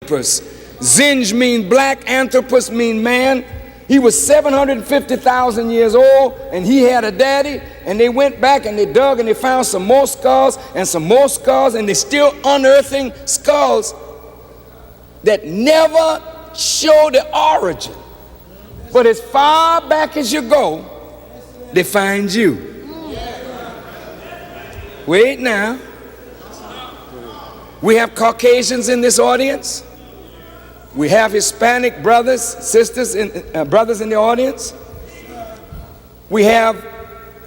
anthropos. Zinj mean black, anthropos mean man. He was 750,000 years old, and he had a daddy, and they went back and they dug and they found some more skulls and some more skulls, and they're still unearthing skulls that never show the origin. But as far back as you go, they find you. Wait now. We have Caucasians in this audience. We have Hispanic brothers, sisters, brothers in the audience. We have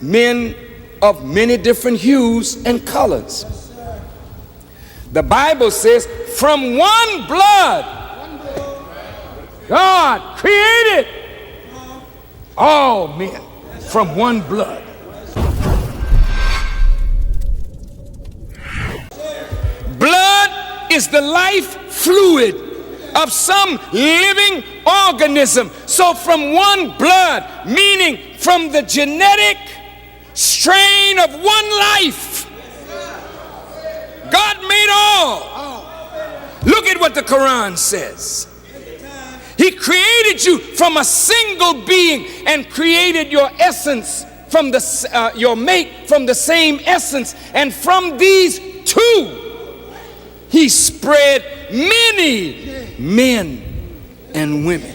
men of many different hues and colors. The Bible says, from one blood, God created all men from one blood. Blood is the life fluid of some living organism. So from one blood, meaning from the genetic strain of one life, God made all. Look at what the Quran says. He created you from a single being and created your essence from the your mate from the same essence, and from these two he spread many men and women.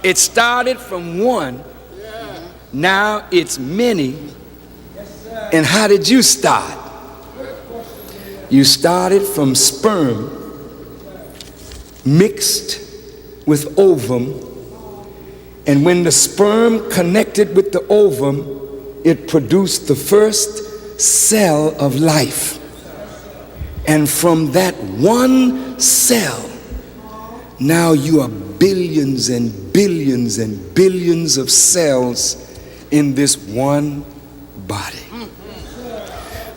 It started from one, now it's many. And how did you start? You started from sperm mixed with ovum, and when the sperm connected with the ovum, it produced the first cell of life. And from that one cell, now you are billions and billions and billions of cells in this one body.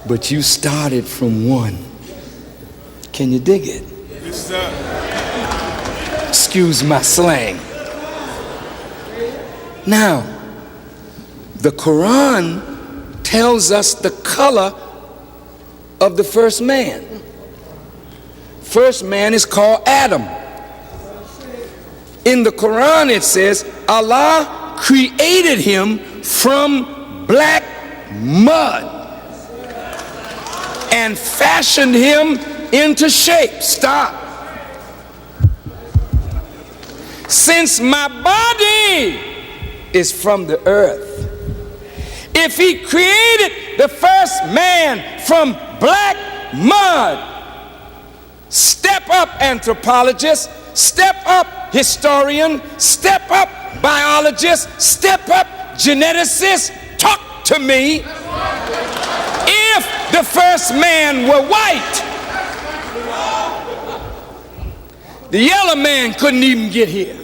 But you started from one. Can you dig it? Yes, sir. Excuse my slang. Now, the Quran tells us the color of the first man. First man is called Adam. In the Quran it says Allah created him from black mud and fashioned him into shape. Stop. Since my body is from the earth, if he created the first man from black mud, step up, anthropologist, step up, historian, step up, biologist, step up, geneticist, talk to me. If the first man were white, the yellow man couldn't even get here.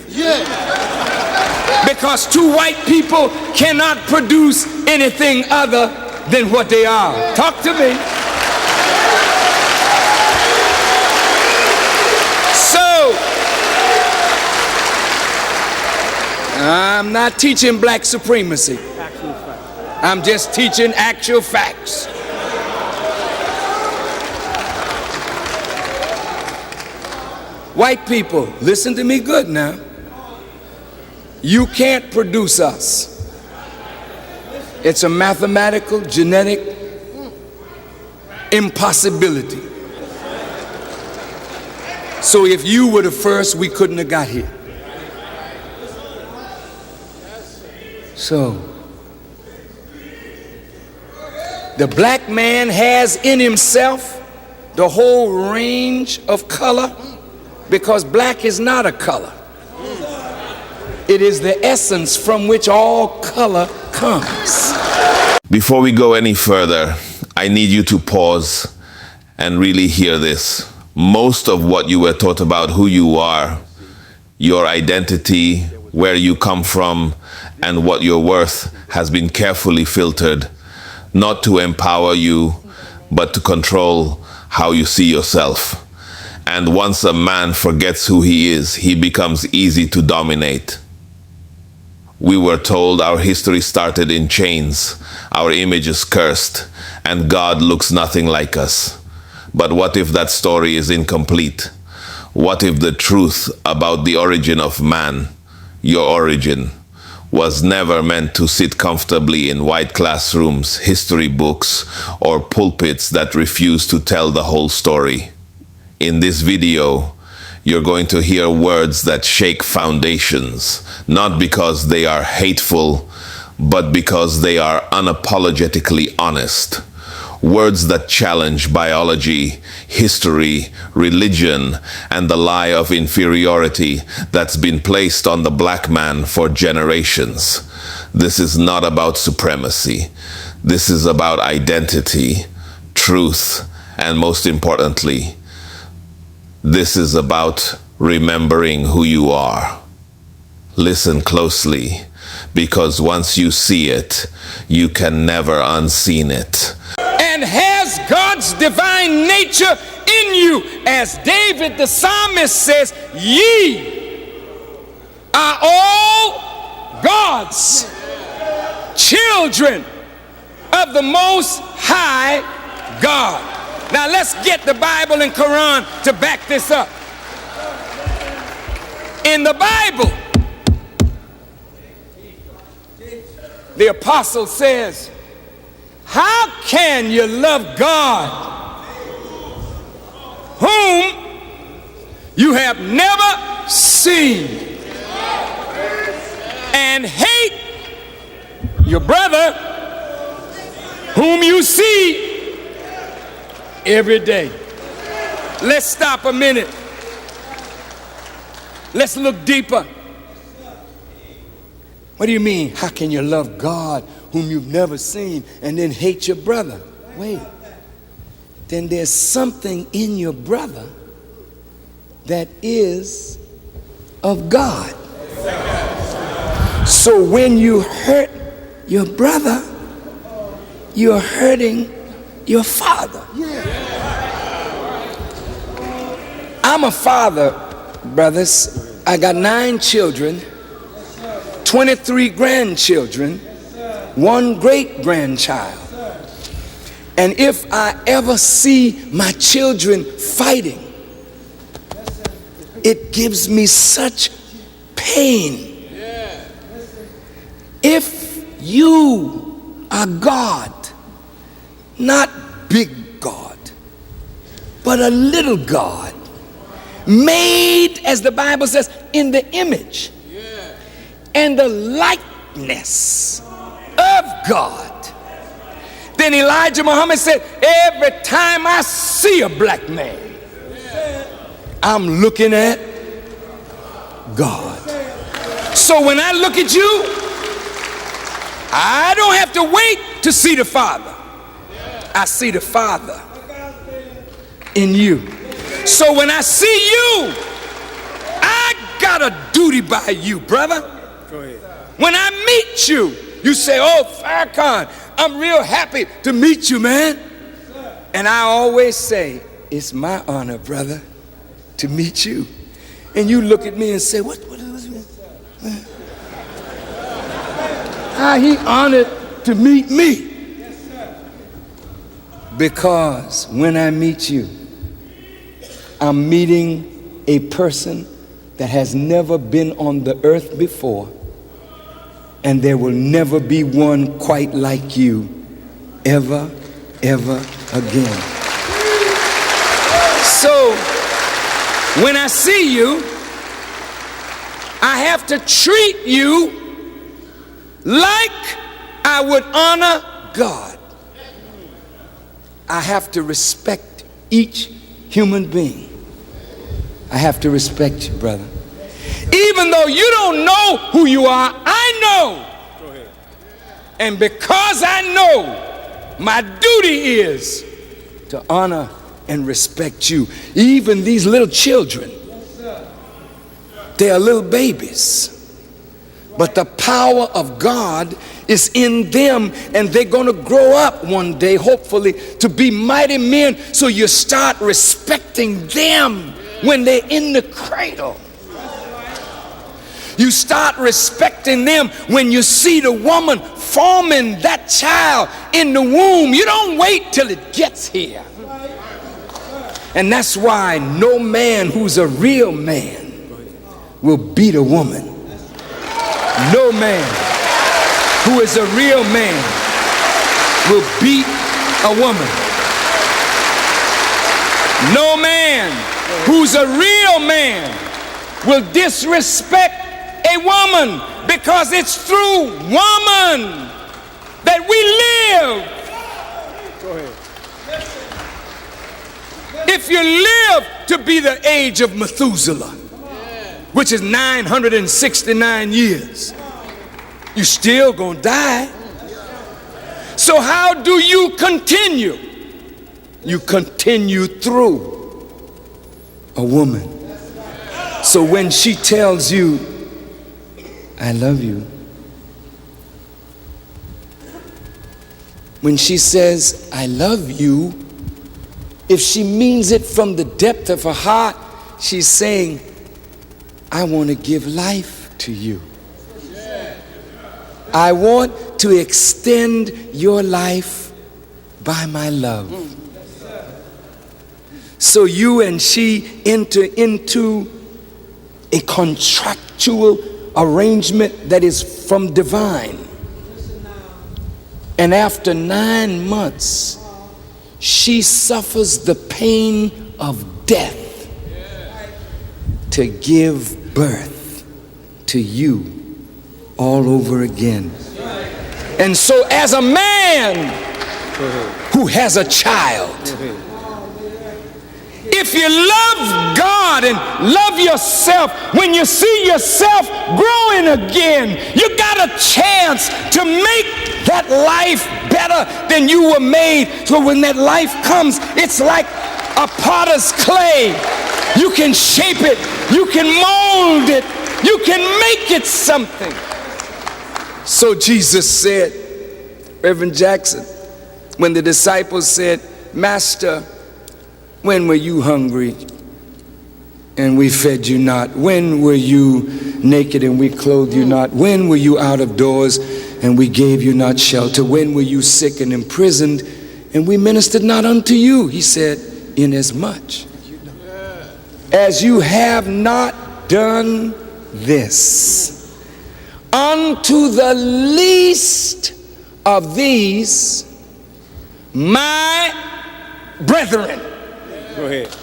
Because two white people cannot produce anything other than what they are. Talk to me. So, I'm not teaching black supremacy. I'm just teaching actual facts. White people, listen to me good now. You can't produce us. It's a mathematical, genetic impossibility. So if you were the first, we couldn't have got here. So, the black man has in himself the whole range of color, because black is not a color. It is the essence from which all color comes. Before we go any further, I need you to pause and really hear this. Most of what you were taught about who you are, your identity, where you come from, and what you're worth has been carefully filtered, not to empower you, but to control how you see yourself. And once a man forgets who he is, he becomes easy to dominate. We were told our history started in chains, our image is cursed, and God looks nothing like us. But what if that story is incomplete? What if the truth about the origin of man, your origin, was never meant to sit comfortably in white classrooms, history books, or pulpits that refuse to tell the whole story? In this video, you're going to hear words that shake foundations, not because they are hateful, but because they are unapologetically honest. Words that challenge biology, history, religion, and the lie of inferiority that's been placed on the black man for generations. This is not about supremacy. This is about identity, truth, and most importantly, this is about remembering who you are. Listen closely, because once you see it, you can never unseen it. And has God's divine nature in you. As David the psalmist says, ye are all God's children of the Most High God. Now let's get the Bible and Quran to back this up. In the Bible, the apostle says, how can you love God whom you have never seen and hate your brother whom you see every day? Let's stop a minute. Let's look deeper. What do you mean? How can you love God whom you've never seen and then hate your brother? Wait. Then there's something in your brother that is of God. So when you hurt your brother, you're hurting your father. I'm a father, brothers. I got 9 children, 23 grandchildren, 1 great-grandchild. And if I ever see my children fighting, it gives me such pain. If you are God, not big God, but a little God, made, as the Bible says, in the image and the likeness of God, then Elijah Muhammad said, every time I see a black man, I'm looking at God. So when I look at you, I don't have to wait to see the Father. I see the Father in you. So when I see you, I got a duty by you, brother. When I meet you, you say, oh, Farrakhan, I'm real happy to meet you, man. And I always say, it's my honor, brother, to meet you. And you look at me and say, what is it? How he honored to meet me? Because when I meet you, I'm meeting a person that has never been on the earth before, and there will never be one quite like you ever again. So when I see you, I have to treat you like I would honor God. I have to respect each human being. I have to respect you, brother. Even though you don't know who you are, I know. And because I know, my duty is to honor and respect you. Even these little children, they are little babies. But the power of God is in them, and they're going to grow up one day, hopefully, to be mighty men. So you start respecting them when they're in the cradle. You start respecting them when you see the woman forming that child in the womb. You don't wait till it gets here. And that's why no man who's a real man will beat a woman. No man who is a real man will beat a woman. No man who's a real man will disrespect a woman, because it's through woman that we live. Go ahead. If you live to be the age of Methuselah, which is 969 years, you're still gonna die. So how do you continue? You continue through a woman. So when she tells you, I love you, when she says, I love you, if she means it from the depth of her heart, she's saying, I want to give life to you. I want to extend your life by my love. So you and she enter into a contractual arrangement that is from divine. And after 9 months, she suffers the pain of death to give birth to you all over again. And so as a man who has a child, if you love God and love yourself, when you see yourself growing again, you got a chance to make that life better than you were made. So when that life comes, it's like a potter's clay. You can shape it, you can mold it, you can make it something. So Jesus said, Reverend Jackson, when the disciples said, Master, when were you hungry and we fed you not? When were you naked and we clothed you not? When were you out of doors and we gave you not shelter? When were you sick and imprisoned and we ministered not unto you? He said, inasmuch as you have not done this unto the least of these my brethren, go ahead,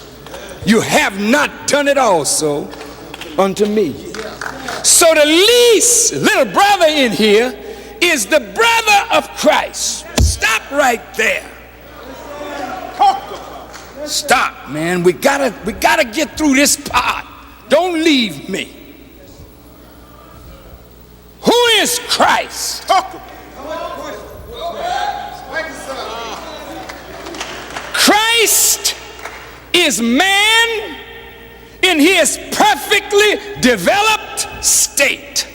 you have not done it also unto me. So the least little brother in here is the brother of Christ. Stop right there. Stop, man. We gotta get through this part. Don't leave me. Who is Christ? Christ is man in his perfectly developed state.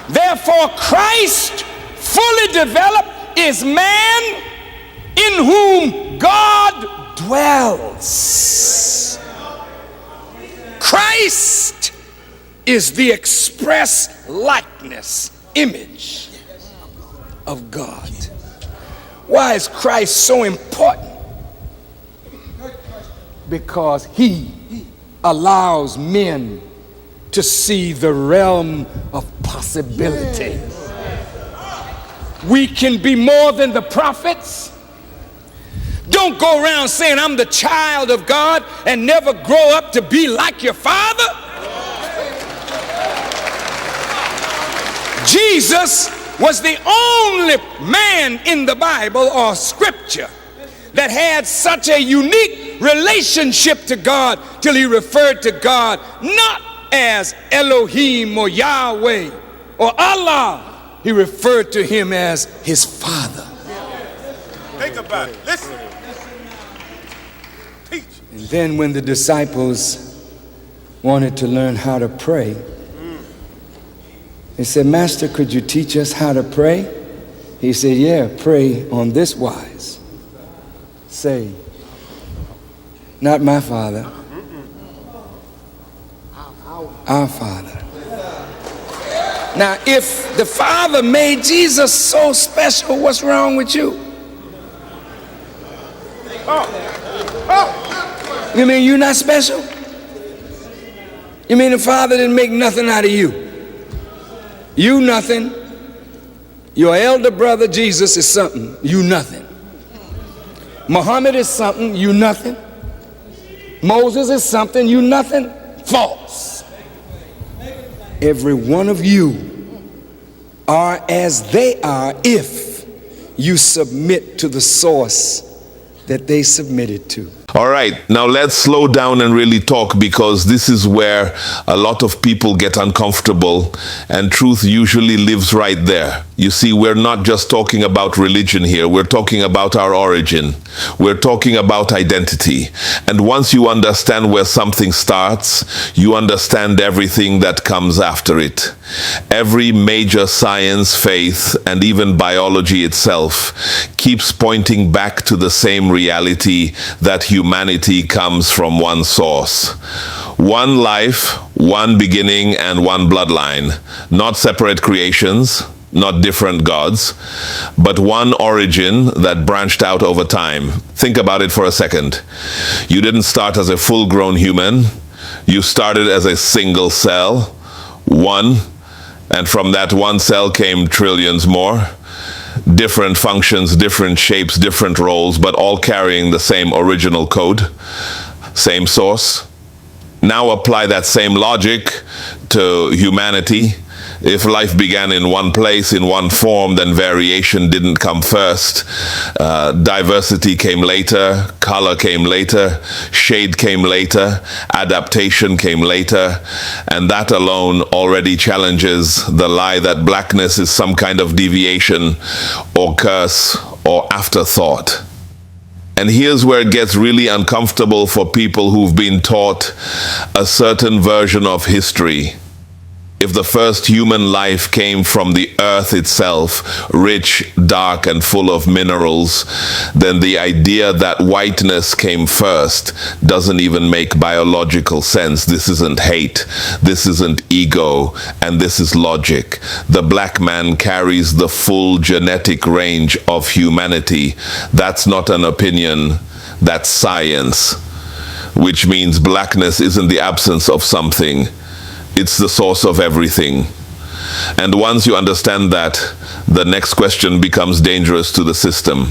Therefore, Christ, fully developed, is man in whom God dwells. Christ is the express likeness, image of God. Why is Christ so important? Because he allows men to see the realm of possibility. We can be more than the prophets. Don't go around saying I'm the child of God and never grow up to be like your father. Jesus was the only man in the Bible or scripture that had such a unique relationship to God till he referred to God not as Elohim or Yahweh or Allah. He referred to him as his father. Think about it. Listen. Teach. And then when the disciples wanted to learn how to pray, they said, Master, could you teach us how to pray? He said, yeah, pray on this wise. Say, not my Father, our Father. Now, if the Father made Jesus so special, what's wrong with you? Oh. You mean you're not special? You mean the Father didn't make nothing out of you? You nothing. Your elder brother Jesus is something. You nothing. Muhammad is something. You nothing. Moses is something. You nothing. False. Every one of you are as they are if you submit to the source that they submitted to. All right, now let's slow down and really talk, because this is where a lot of people get uncomfortable, and truth usually lives right there. You see, we're not just talking about religion here. We're talking about our origin. We're talking about identity. And once you understand where something starts, you understand everything that comes after it. Every major science, faith, and even biology itself keeps pointing back to the same reality, that humanity comes from one source. One life, one beginning, and one bloodline. Not separate creations, not different gods, but one origin that branched out over time. Think about it for a second. You didn't start as a full-grown human. You started as a single cell, one, and from that one cell came trillions more. Different functions, different shapes, different roles, but all carrying the same original code, same source. Now apply that same logic to humanity. If life began in one place, in one form, then variation didn't come first. Diversity came later, color came later, shade came later, adaptation came later, and that alone already challenges the lie that blackness is some kind of deviation or curse or afterthought. And here's where it gets really uncomfortable for people who've been taught a certain version of history. If the first human life came from the earth itself, rich, dark, and full of minerals, then the idea that whiteness came first doesn't even make biological sense. This isn't hate, this isn't ego, and this is logic. The black man carries the full genetic range of humanity. That's not an opinion, that's science, which means blackness isn't the absence of something. It's the source of everything. And once you understand that, the next question becomes dangerous to the system.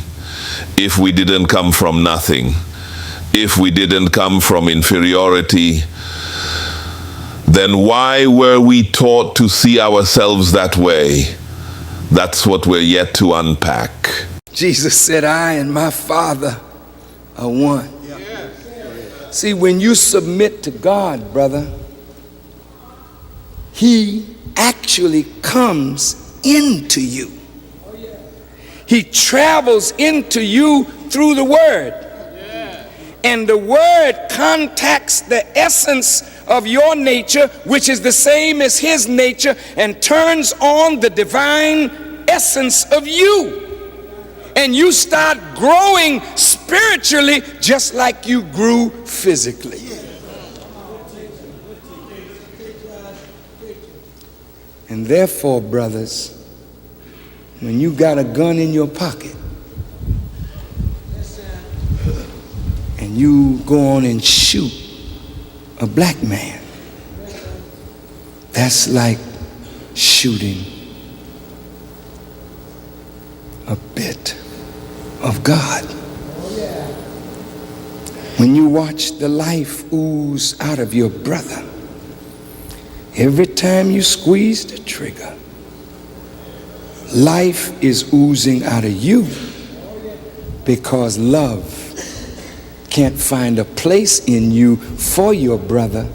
If we didn't come from nothing, if we didn't come from inferiority, then why were we taught to see ourselves that way? That's what we're yet to unpack. Jesus said, I and my Father are one. See, when you submit to God, brother, He actually comes into you. He travels into you through the Word. And the Word contacts the essence of your nature, which is the same as His nature, and turns on the divine essence of you. And you start growing spiritually just like you grew physically. And therefore, brothers, when you got a gun in your pocket and you go on and shoot a black man, that's like shooting a bit of God. When you watch the life ooze out of your brother, every time you squeeze the trigger, life is oozing out of you, because love can't find a place in you for your brother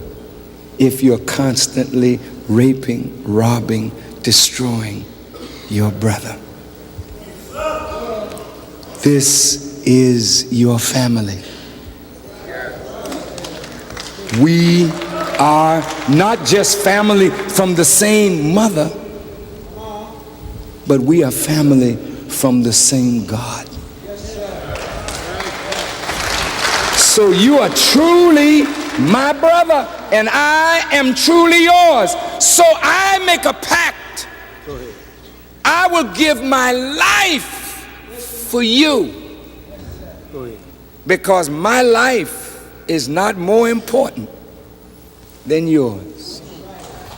if you're constantly raping, robbing, destroying your brother. This is your family. We are not just family from the same mother, but we are family from the same God. So you are truly my brother, and I am truly yours. So I make a pact. I will give my life for you, because my life is not more important than yours.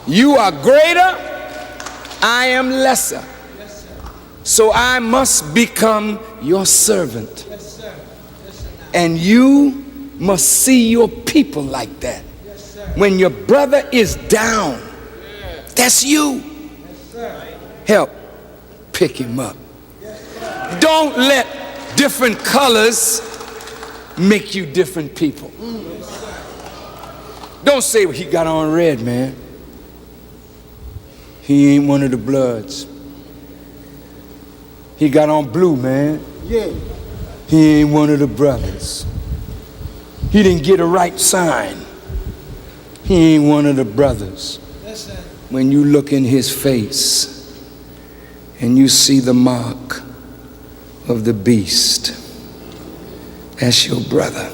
You are greater, I am lesser. So I must become your servant. And you must see your people like that. When your brother is down, that's you. Help pick him up. Don't let different colors make you different people. Don't say, well, he got on red, man. He ain't one of the Bloods. He got on blue, man. Yeah. He ain't one of the brothers. He didn't get a right sign. He ain't one of the brothers. When you look in his face and you see the mark of the beast, that's your brother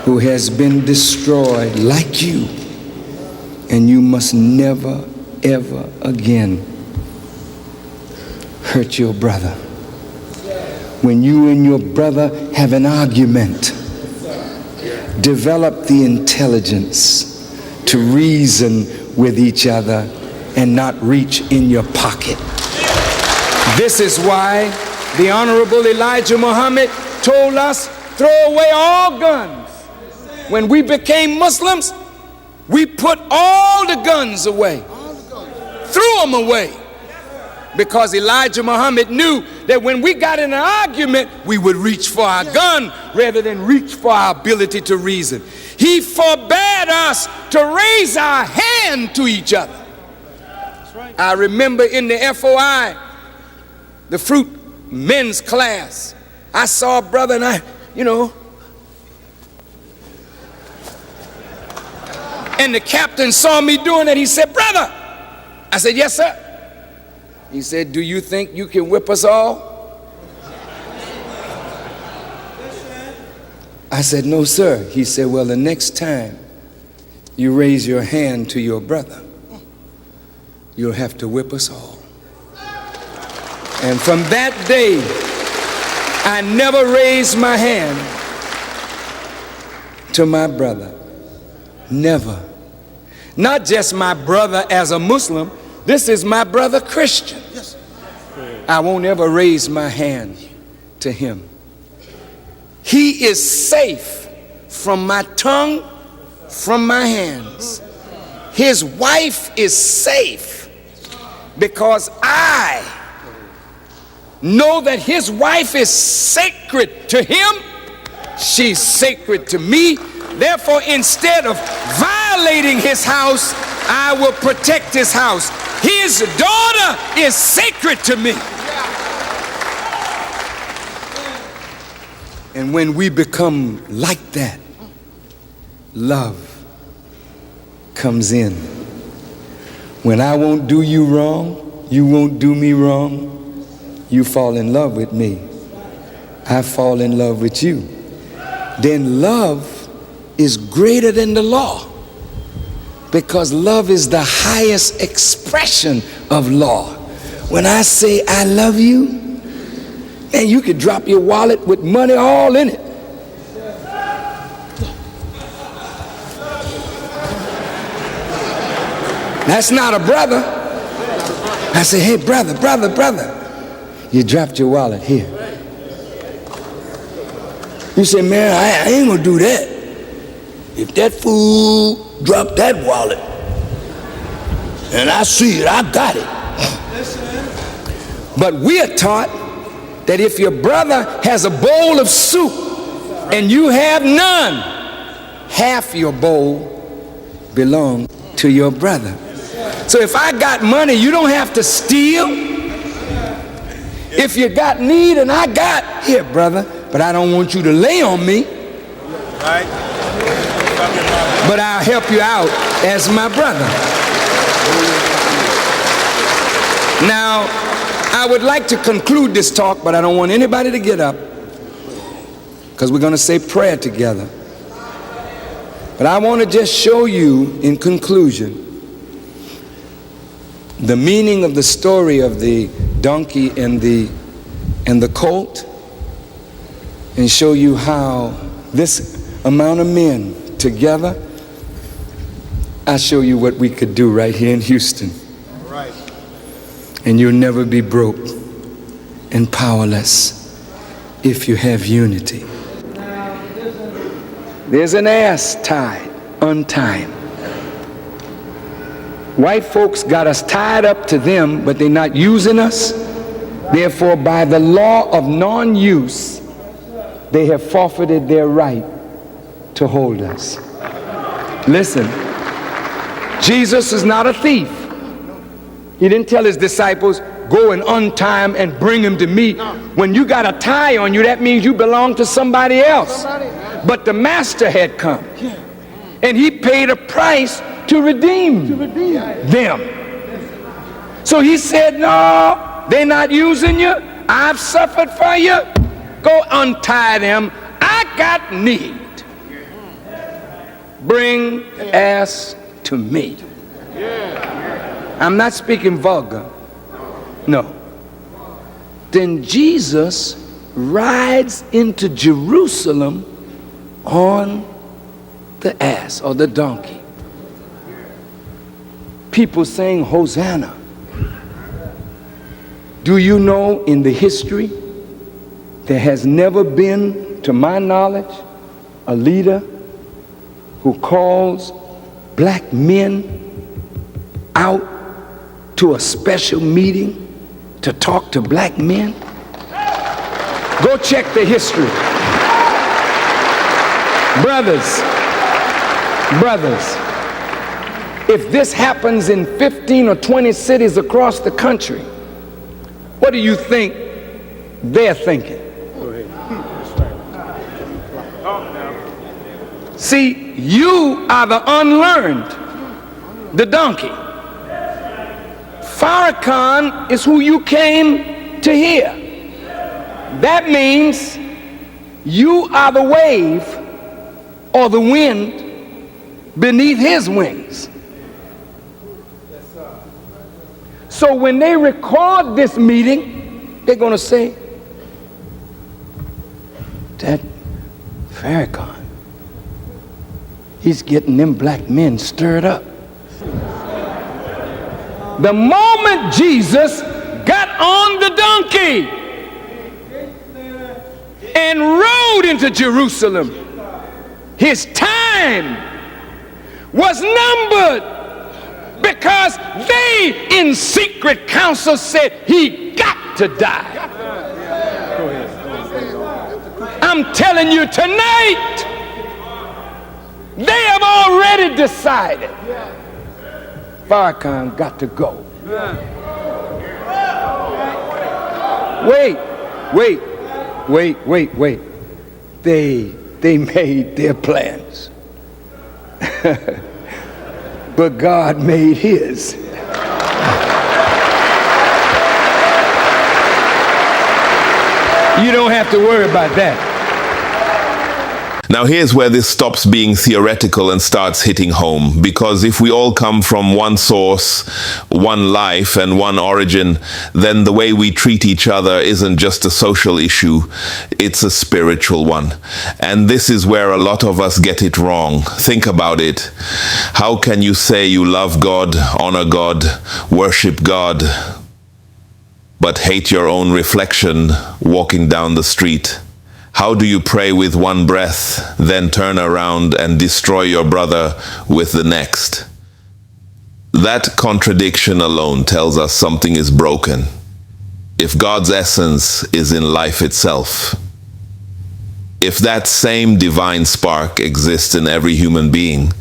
who has been destroyed like you, and you must never, ever again hurt your brother. When you and your brother have an argument, develop the intelligence to reason with each other and not reach in your pocket. This is why the Honorable Elijah Muhammad told us, throw away all guns. When we became Muslims, we put all the guns away, threw them away, because Elijah Muhammad knew that when we got in an argument, we would reach for our gun rather than reach for our ability to reason. He forbade us to raise our hand to each other. I remember in the FOI, the fruit men's class, I saw a brother and and the captain saw me doing it. He said, brother. I said, yes, sir. He said, do you think you can whip us all? I said, no, sir. He said, well, the next time you raise your hand to your brother, you'll have to whip us all. And from that day, I never raised my hand to my brother. Never. Not just my brother as a Muslim. This is my brother Christian. I won't ever raise my hand to him. He is safe from my tongue, from my hands. His wife is safe because I know that his wife is sacred to him. She's sacred to me. Therefore, instead of violating his house, I will protect his house. His daughter is sacred to me. And when we become like that, love comes in. When I won't do you wrong, you won't do me wrong, you fall in love with me, I fall in love with you. Then love is greater than the law, because love is the highest expression of law. When I say I love you, man, you could drop your wallet with money all in it. That's not a brother. I say, hey, brother. You dropped your wallet here. You say, man, I ain't gonna do that. If that fool dropped that wallet and I see it, I got it. But we are taught that if your brother has a bowl of soup and you have none, half your bowl belongs to your brother. So if I got money, you don't have to steal. If you got need and I got, here, brother, but I don't want you to lay on me. Right. But I'll help you out as my brother. Now, I would like to conclude this talk, but I don't want anybody to get up, because we're going to say prayer together. But I want to just show you, in conclusion, the meaning of the story of the donkey and the colt, and show you how this amount of men together, I'll show you what we could do right here in Houston. All right. And you'll never be broke and powerless if you have unity. There's an ass tied, untied. White folks got us tied up to them, but they're not using us. Therefore, by the law of non-use, they have forfeited their right to hold us. Listen, Jesus is not a thief. He didn't tell his disciples, go and untie him and bring him to me. When you got a tie on you, that means you belong to somebody else. But the master had come, and he paid a price to redeem them. So he said, no, they're not using you. I've suffered for you. Go untie them. I got need. Bring the ass to me. I'm not speaking vulgar. No. Then Jesus rides into Jerusalem on the ass or the donkey. People saying Hosanna. Do you know in the history there has never been, to my knowledge, a leader who calls black men out to a special meeting to talk to black men? Go check the history. Brothers, if this happens in 15 or 20 cities across the country, what do you think they're thinking? See, you are the unlearned, the donkey. Farrakhan is who you came to hear. That means you are the wave or the wind beneath his wings. So when they record this meeting, they're going to say, that Farrakhan, he's getting them black men stirred up. The moment Jesus got on the donkey and rode into Jerusalem, his time was numbered, because they in secret council said he got to die. I'm telling you tonight, they have already decided Farrakhan got to go. Wait. They made their plans. But God made his. You don't have to worry about that. Now here's where this stops being theoretical and starts hitting home, because if we all come from one source, one life, and one origin, then the way we treat each other isn't just a social issue, it's a spiritual one. And this is where a lot of us get it wrong. Think about it. How can you say you love God, honor God, worship God, but hate your own reflection walking down the street? How do you pray with one breath, then turn around and destroy your brother with the next? That contradiction alone tells us something is broken. If God's essence is in life itself, if that same divine spark exists in every human being,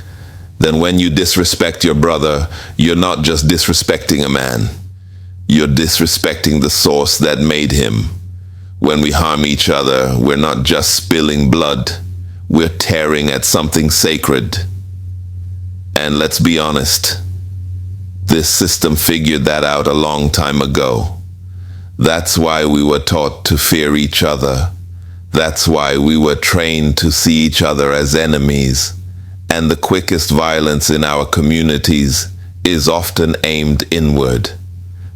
then when you disrespect your brother, you're not just disrespecting a man, you're disrespecting the source that made him. When we harm each other, we're not just spilling blood, we're tearing at something sacred. And let's be honest, this system figured that out a long time ago. That's why we were taught to fear each other. That's why we were trained to see each other as enemies. And the quickest violence in our communities is often aimed inward.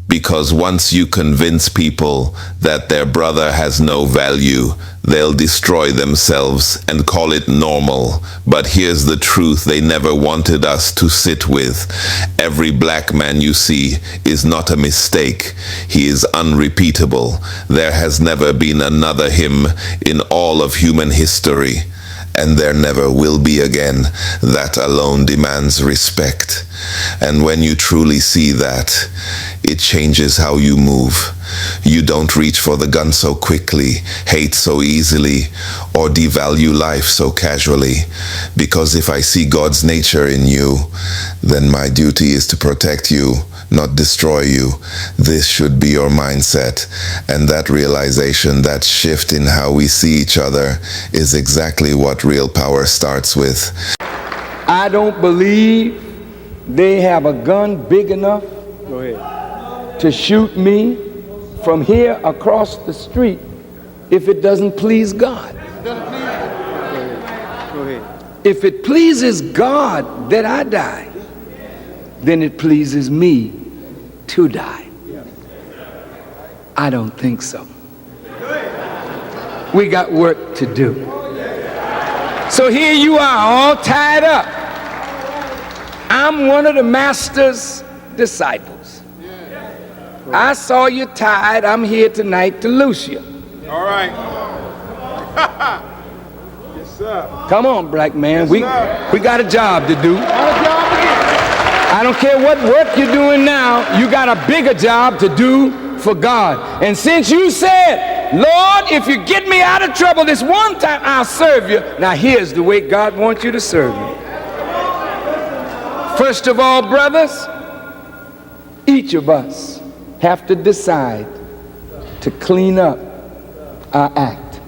Because once you convince people that their brother has no value, they'll destroy themselves and call it normal. But here's the truth they never wanted us to sit with. Every black man you see is not a mistake. He is unrepeatable. There has never been another him in all of human history. And there never will be again. That alone demands respect. And when you truly see that, it changes how you move. You don't reach for the gun so quickly, hate so easily, or devalue life so casually. Because if I see God's nature in you, then my duty is to protect you, not destroy you. This should be your mindset. And that realization, that shift in how we see each other, is exactly what real power starts with. I don't believe they have a gun big enough to shoot me from here across the street if it doesn't please God. If it pleases God that I die, then it pleases me to die. I don't think so. We got work to do. So here you are, all tied up. I'm one of the master's disciples. I saw you tied. I'm here tonight to loose you. All right. Yes, sir. Come on, black man. Yes, we got a job to do. I don't care what work you're doing now. You got a bigger job to do for God. And since you said, Lord, if you get me out of trouble this one time, I'll serve you. Now here's the way God wants you to serve me. First of all, brothers, each of us have to decide to clean up our act.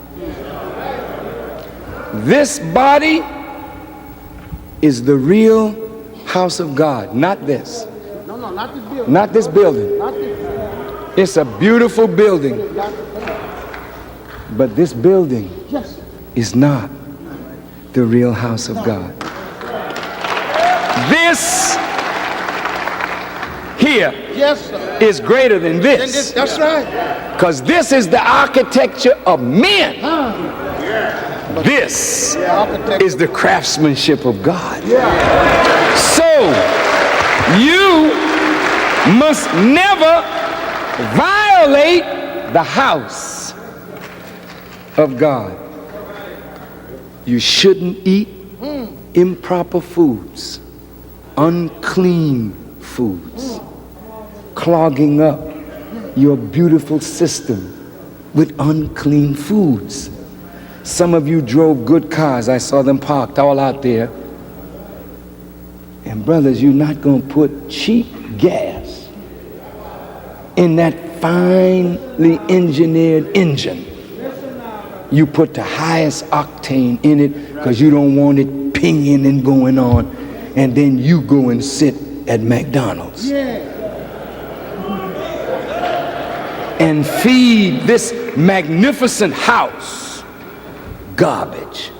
This body is the real house of God, not this. No, not this building. Not this building. Not this. It's a beautiful building. But this building is not the real house of God. This here is greater than this. That's right. Because this is the architecture of men. This is the craftsmanship of God. So you must never violate the house of God. You shouldn't eat improper foods, unclean foods, clogging up your beautiful system with unclean foods. Some of you drove good cars. I saw them parked all out there. And brothers, you're not going to put cheap gas in that finely engineered engine. You put the highest octane in it because you don't want it pinging and going on. And then you go and sit at McDonald's and feed this magnificent house garbage.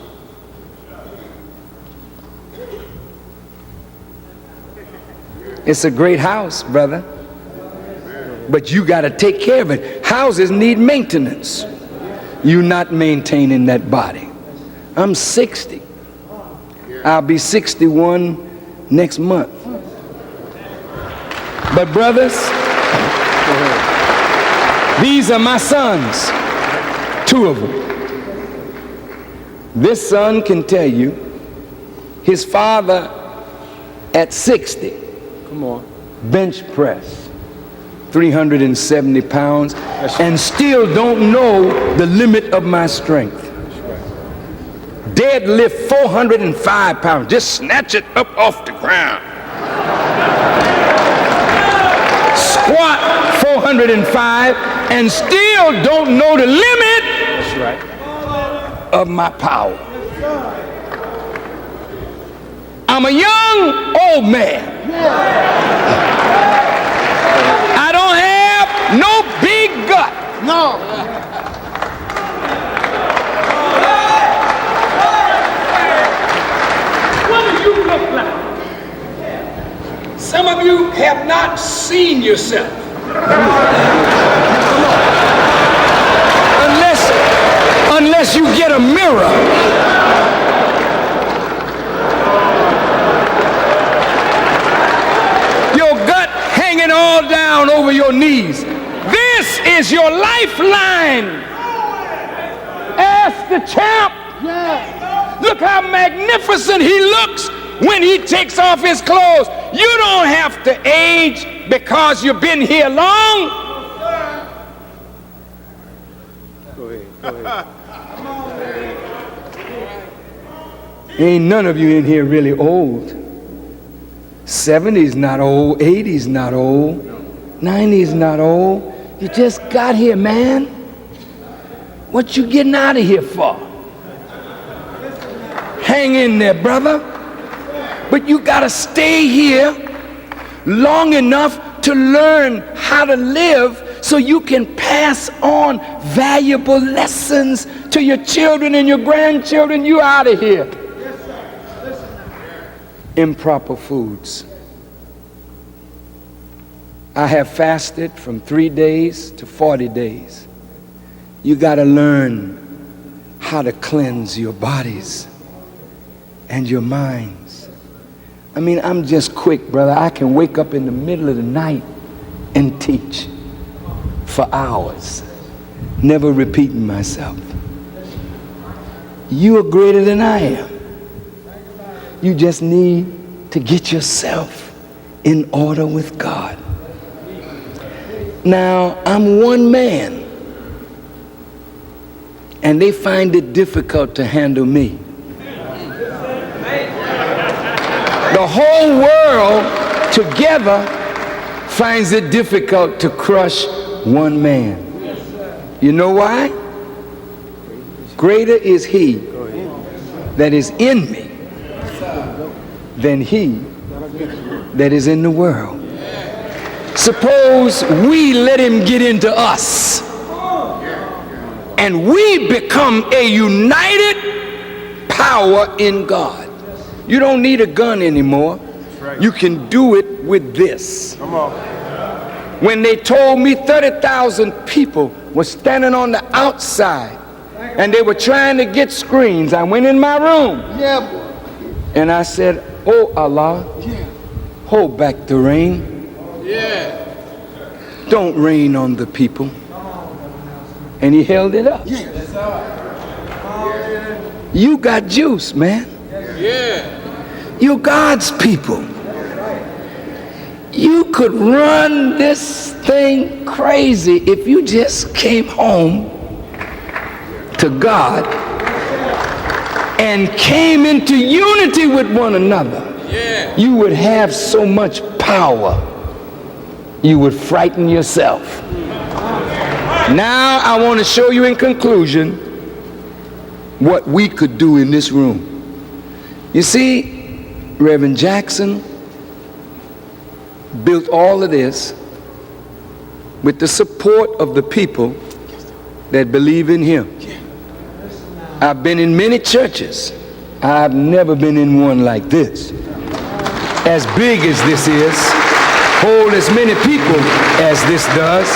It's a great house, brother, but you got to take care of it. Houses need maintenance. You're not maintaining that body. I'm 60. I'll be 61 next month. But brothers, these are my sons, 2 of them. This son can tell you his father at 60, bench press 370 pounds and still don't know the limit of my strength. Deadlift 405 pounds, just snatch it up off the ground. Squat 405 and still don't know the limit of my power. I'm a young old man. I don't have no big gut. No. What do you look like? Some of you have not seen yourself. Unless you get a mirror. Your gut hanging all down over your knees. This is your lifeline. Ask the champ. Look how magnificent he looks when he takes off his clothes. You don't have to age because you've been here long. Go ahead. Ain't none of you in here really old. 70's not old, 80's not old, 90's not old. You just got here, man. What you getting out of here for? Hang in there, brother. But you gotta stay here long enough to learn how to live so you can pass on valuable lessons to your children and your grandchildren. You out of here. Improper foods. I have fasted from 3 days to 40 days. You got to learn how to cleanse your bodies and your minds. I mean, I'm just quick, brother. I can wake up in the middle of the night and teach for hours, never repeating myself. You are greater than I am. You just need to get yourself in order with God. Now, I'm one man, and they find it difficult to handle me. The whole world together finds it difficult to crush one man. You know why? Greater is he that is in me than he that is in the world. Suppose we let him get into us and we become a united power in God. You don't need a gun anymore. You can do it with this. Come on. When they told me 30,000 people were standing on the outside and they were trying to get screens, I went in my room and I said, "Oh Allah, hold back the rain. Don't rain on the people." And he held it up. You got juice, man. You're God's people. You could run this thing crazy if you just came home to God and came into unity with one another. You would have so much power, you would frighten yourself. Now I want to show you in conclusion what we could do in this room. You see, Reverend Jackson built all of this with the support of the people that believe in him. I've been in many churches. I've never been in one like this. As big as this is, hold as many people as this does.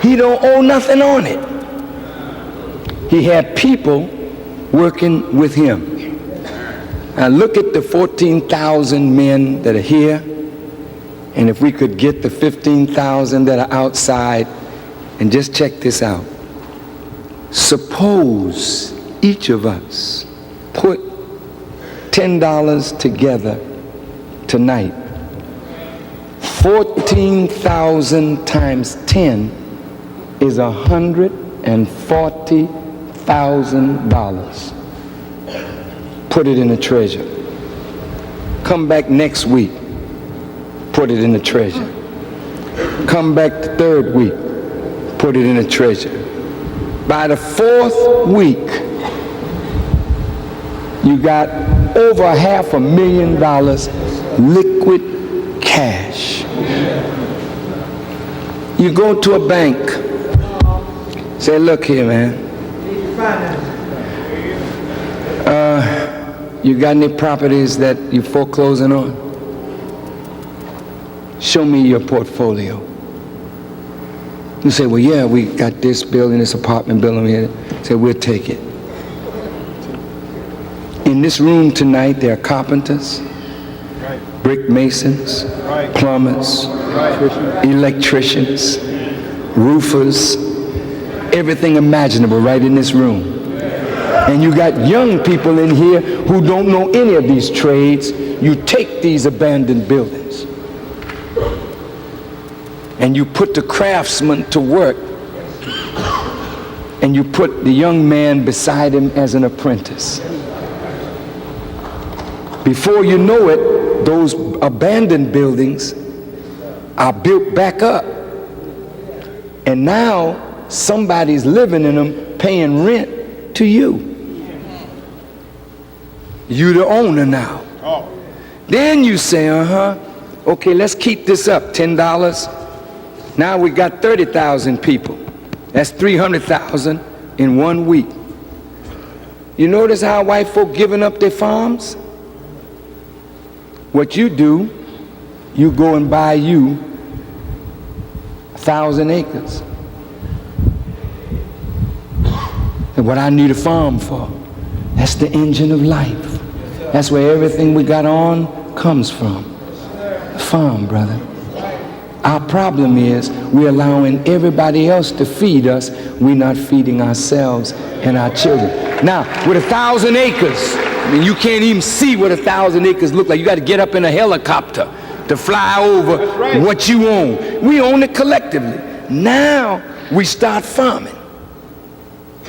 He don't owe nothing on it. He had people working with him. Now look at the 14,000 men that are here, and if we could get the 15,000 that are outside, and just check this out. Suppose each of us put $10 together tonight. 14,000 times 10 is $140,000. Put it in a treasure. Come back next week. Put it in a treasure. Come back the third week. Put it in a treasure. By the fourth week, you got over $500,000 liquid cash. You go to a bank. Say, "Look here, man. You got any properties that you foreclosing on?" show me your portfolio. You say, well, yeah, we got this building, this apartment building here. Say, we'll take it. In this room tonight, there are carpenters, brick masons, plumbers, electricians, roofers, everything imaginable right in this room. And you got young people in here who don't know any of these trades. You take these abandoned buildings and you put the craftsman to work, and you put the young man beside him as an apprentice. Before you know it, those abandoned buildings are built back up, and now somebody's living in them, paying rent to you. You the owner now. Then you say, okay, let's keep this up, $10. Now we got 30,000 people. That's 300,000 in 1 week. You notice how white folk giving up their farms? What you do, you go and buy you 1,000 acres. And what I need a farm for, that's the engine of life. That's where everything we got on comes from. The farm, brother. Our problem is we're allowing everybody else to feed us. We're not feeding ourselves and our children. Now, with 1,000 acres, I mean, you can't even see what 1,000 acres look like. You got to get up in a helicopter to fly over what you own. We own it collectively. Now we start farming.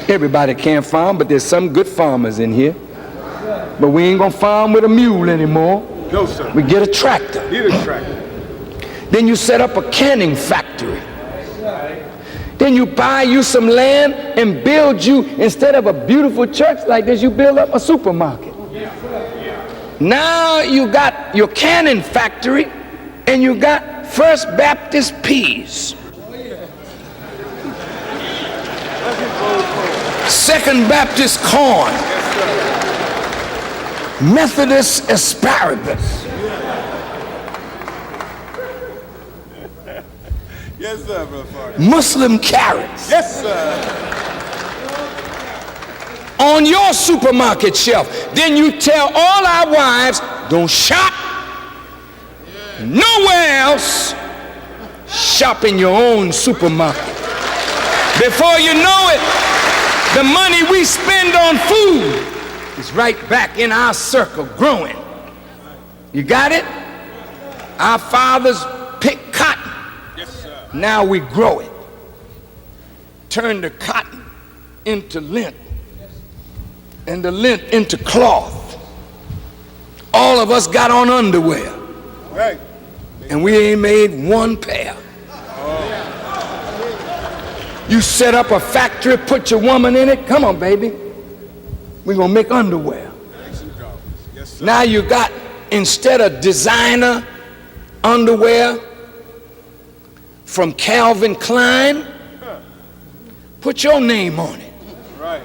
Everybody can't farm, but there's some good farmers in here. But we ain't gonna farm with a mule anymore. No, sir. We get a tractor. Need a tractor. Then you set up a canning factory. Then you buy you some land and build you, instead of a beautiful church like this, you build up a supermarket. Now you got your canning factory and you got First Baptist peas. Second Baptist corn. Methodist asparagus. Yes, sir, Brother Farrakhan. Muslim carrots. Yes, sir. On your supermarket shelf. Then you tell all our wives, don't shop nowhere else. Shop in your own supermarket. Before you know it, the money we spend on food is right back in our circle growing. You got it? Our fathers picked cotton. Now we grow it. Turn the cotton into lint and the lint into cloth. All of us got on underwear. Right. And we ain't made one pair. You set up a factory, put your woman in it. Come on, baby. We're gonna make underwear. Yes, sir. Now you got, instead of designer underwear from Calvin Klein, put your name on it. Right.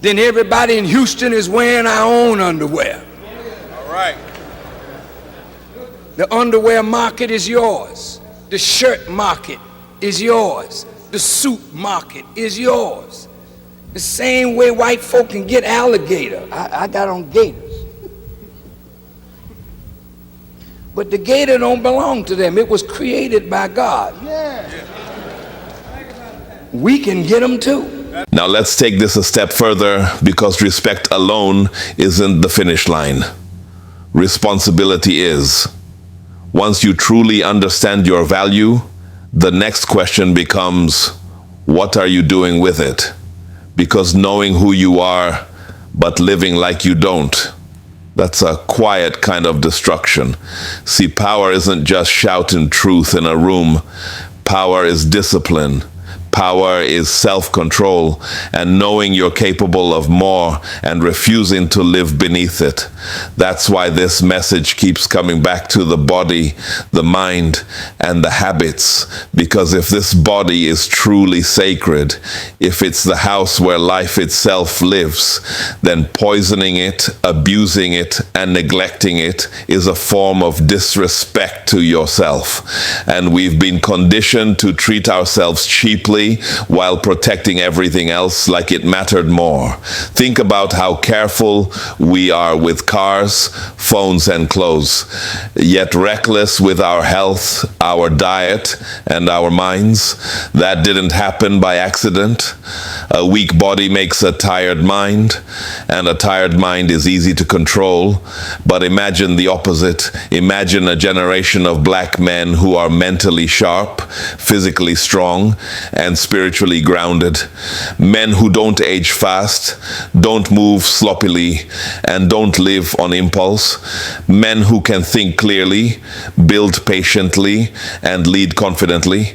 Then everybody in Houston is wearing our own underwear. All right. The underwear market is yours. The shirt market is yours. The suit market is yours. The same way white folk can get alligator. I got on gators. But the gator don't belong to them. It was created by God. We can get them too. Now let's take this a step further, because respect alone isn't the finish line. Responsibility is. Once you truly understand your value, the next question becomes, what are you doing with it? Because knowing who you are, but living like you don't, that's a quiet kind of destruction. See, power isn't just shouting truth in a room. Power is discipline. power is self-control and knowing you're capable of more and refusing to live beneath it. That's why this message keeps coming back to the body, the mind, and the habits. Because if this body is truly sacred, if it's the house where life itself lives, then poisoning it, abusing it, and neglecting it is a form of disrespect to yourself. And we've been conditioned to treat ourselves cheaply while protecting everything else like it mattered more. Think about how careful we are with cars, phones, and clothes, yet reckless with our health, our diet, and our minds. That didn't happen by accident. A weak body makes a tired mind, and a tired mind is easy to control. But imagine the opposite. Imagine a generation of black men who are mentally sharp, physically strong, and spiritually grounded. Men who don't age fast, don't move sloppily, and don't live on impulse. Men who can think clearly, build patiently, and lead confidently.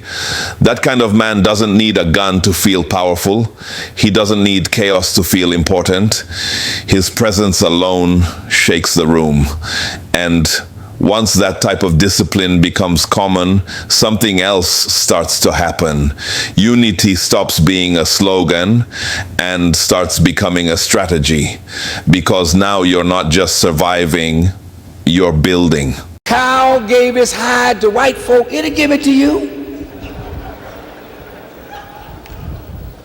That kind of man doesn't need a gun to feel powerful. He doesn't need chaos to feel important. His presence alone shakes the room. And once that type of discipline becomes common, something else starts to happen. Unity stops being a slogan and starts becoming a strategy. Because now you're not just surviving, you're building. Cow gave his hide to white folk, it'll give it to you.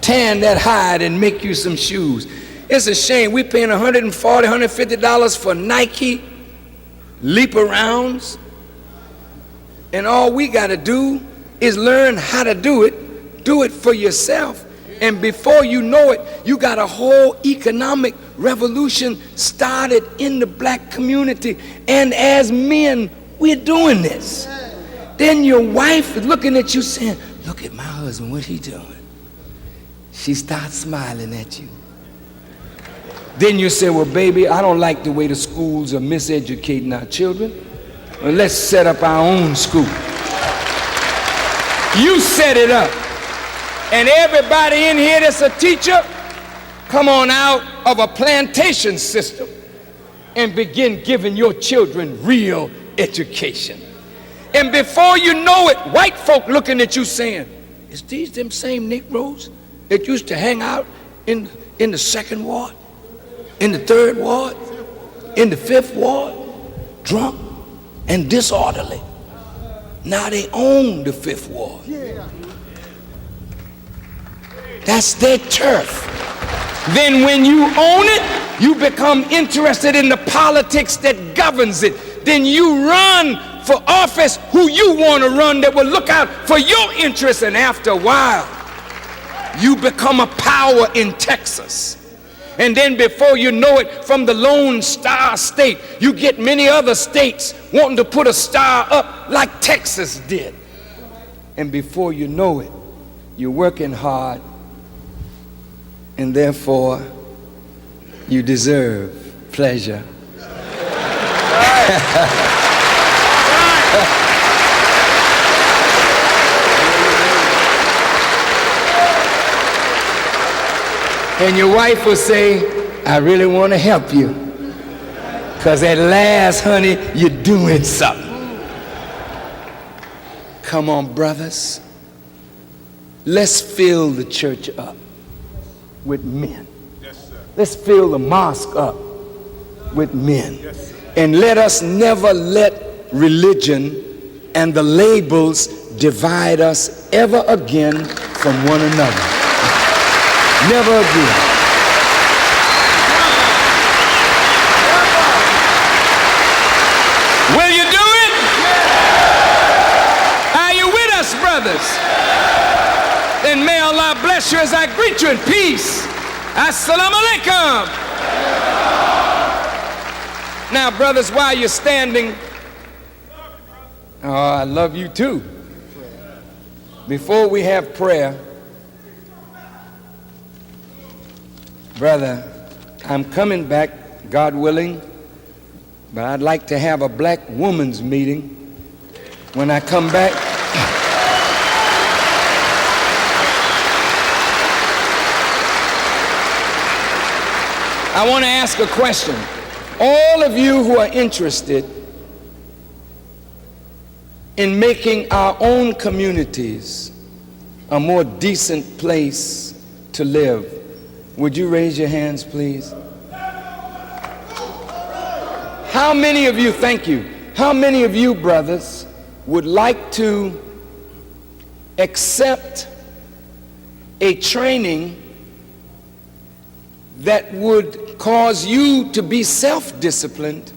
Tan that hide and make you some shoes. It's a shame we're paying $140, $150 for Nike leap-arounds, and all we got to do is learn how to do it for yourself, and before you know it, you got a whole economic revolution started in the black community. And as men, we're doing this. Then your wife is looking at you saying, look at my husband, what he doing? She starts smiling at you. Then you say, well, baby, I don't like the way the schools are miseducating our children. Well, let's set up our own school. You set it up. And everybody in here that's a teacher, come on out of a plantation system and begin giving your children real education. And before you know it, white folk looking at you saying, is these them same Negroes that used to hang out in the second ward, in the third ward, in the fifth ward, drunk and disorderly? Now they own the fifth ward. That's their turf. Then when you own it, you become interested in the politics that governs it. Then you run for office who you want to run that will look out for your interests, and after a while, you become a power in Texas. And then before you know it, from the Lone Star State, you get many other states wanting to put a star up like Texas did. And before you know it, you're working hard, and therefore you deserve pleasure. And your wife will say, I really want to help you, because at last, honey, you're doing something. Come on, brothers. Let's fill the church up with men. Yes, sir. Let's fill the mosque up with men. Yes, sir. And let us never let religion and the labels divide us ever again from one another. Never again. Will you do it? Are you with us, brothers? Then may Allah bless you as I greet you in peace. Assalamu alaikum. Now, brothers, while you're standing, oh, I love you too. Before we have prayer, brother, I'm coming back, God willing, but I'd like to have a black woman's meeting when I come back. I want to ask a question. All of you who are interested in making our own communities a more decent place to live, would you raise your hands, please? How many of you, thank you, how many of you, brothers, would like to accept a training that would cause you to be self-disciplined,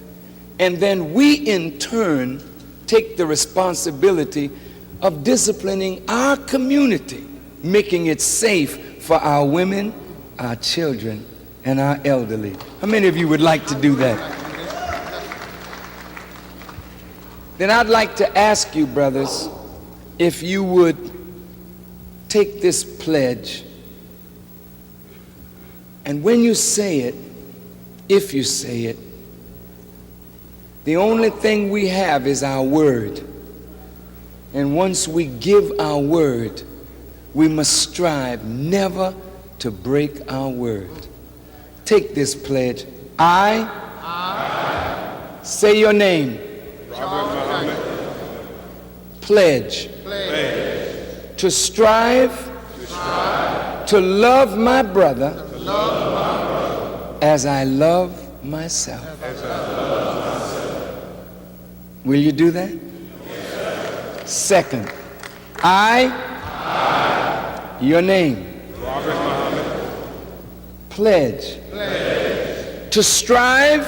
and then we in turn take the responsibility of disciplining our community, making it safe for our women, our children, and our elderly? How many of you would like to do that? Then I'd like to ask you, brothers, if you would take this pledge, and when you say it, if you say it, the only thing we have is our word. And once we give our word, we must strive never to break our word. Take this pledge. I say your name. Pledge to strive to love my brother as I love myself. Will you do that? Second, I, your name, pledge to strive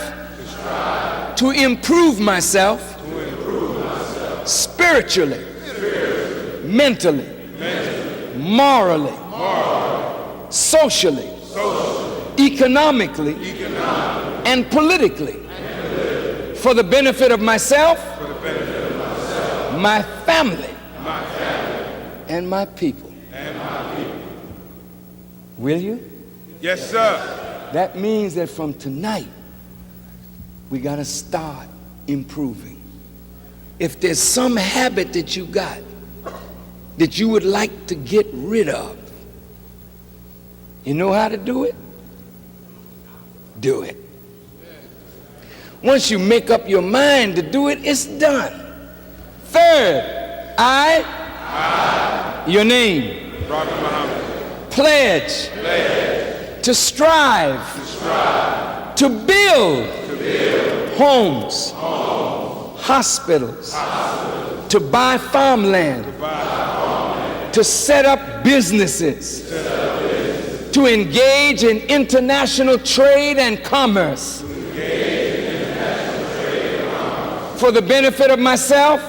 to improve myself spiritually, mentally, morally, socially, economically, and politically, for the benefit of myself, my family, and my people. Will you? Yes, sir. That means that from tonight, we got to start improving. If there's some habit that you got that you would like to get rid of, you know how to do it? Do it. Once you make up your mind to do it, it's done. Third, I, your name, pledge to strive to build homes, hospitals, to buy farmland, to set up businesses, to engage in international trade and commerce for the benefit of myself,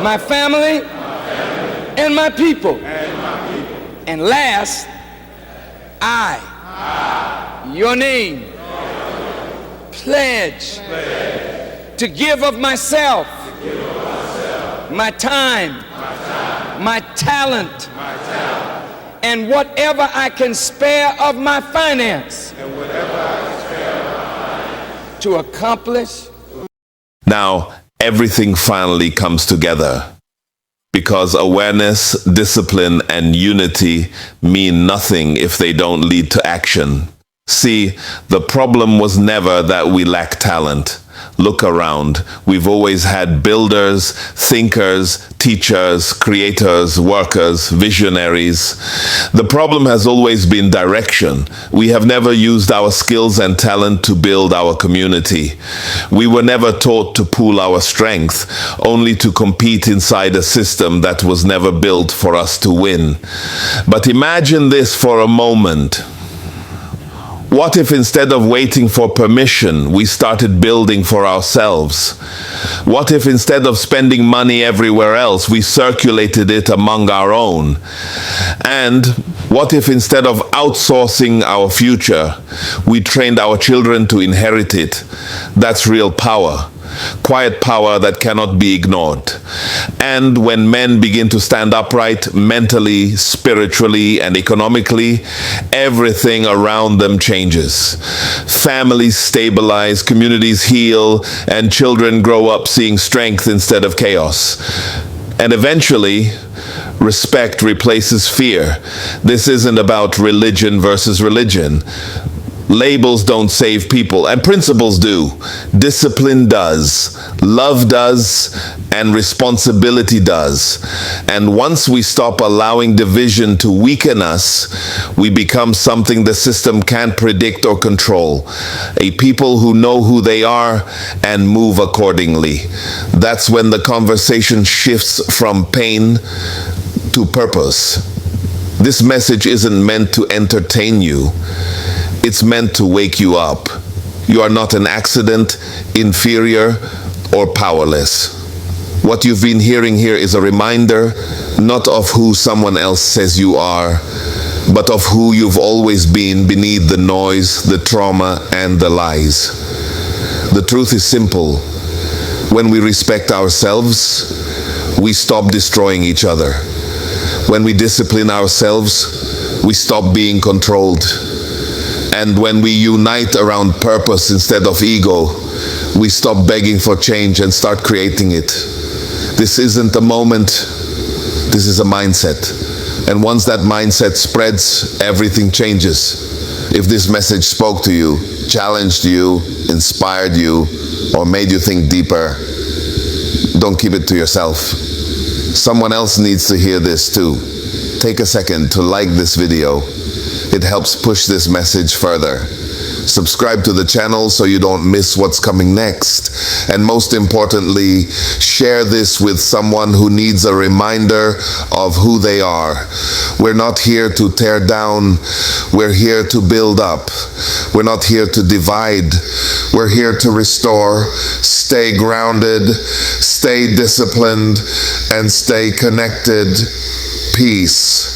my family, and my people. And last, I, your name, pledge to give of myself, my time, my talent, and whatever I can spare of my finance to accomplish. Now, everything finally comes together, because awareness, discipline, and unity mean nothing if they don't lead to action. See, the problem was never that we lack talent. Look around. We've always had builders, thinkers, teachers, creators, workers, visionaries. The problem has always been direction. We have never used our skills and talent to build our community. We were never taught to pool our strength, only to compete inside a system that was never built for us to win. But imagine this for a moment. What if instead of waiting for permission, we started building for ourselves? What if instead of spending money everywhere else, we circulated it among our own? And what if instead of outsourcing our future, we trained our children to inherit it? That's real power. Quiet power that cannot be ignored. And when men begin to stand upright mentally, spiritually, and economically, everything around them changes. Families stabilize, communities heal, and children grow up seeing strength instead of chaos. And eventually, respect replaces fear. This isn't about religion versus religion. Labels don't save people, and principles do. Discipline does, love does, and responsibility does. And once we stop allowing division to weaken us, we become something the system can't predict or control. A people who know who they are and move accordingly. That's when the conversation shifts from pain to purpose. This message isn't meant to entertain you. It's meant to wake you up. You are not an accident, inferior, or powerless. What you've been hearing here is a reminder, not of who someone else says you are, but of who you've always been beneath the noise, the trauma, and the lies. The truth is simple. When we respect ourselves, we stop destroying each other. When we discipline ourselves, we stop being controlled. And when we unite around purpose instead of ego, we stop begging for change and start creating it. This isn't a moment, this is a mindset. And once that mindset spreads, everything changes. If this message spoke to you, challenged you, inspired you, or made you think deeper, don't keep it to yourself. Someone else needs to hear this too. Take a second to like this video. It helps push this message further. Subscribe to the channel so you don't miss what's coming next. And most importantly, share this with someone who needs a reminder of who they are. We're not here to tear down. We're here to build up. We're not here to divide. We're here to restore. Stay grounded, stay disciplined, and stay connected. Peace.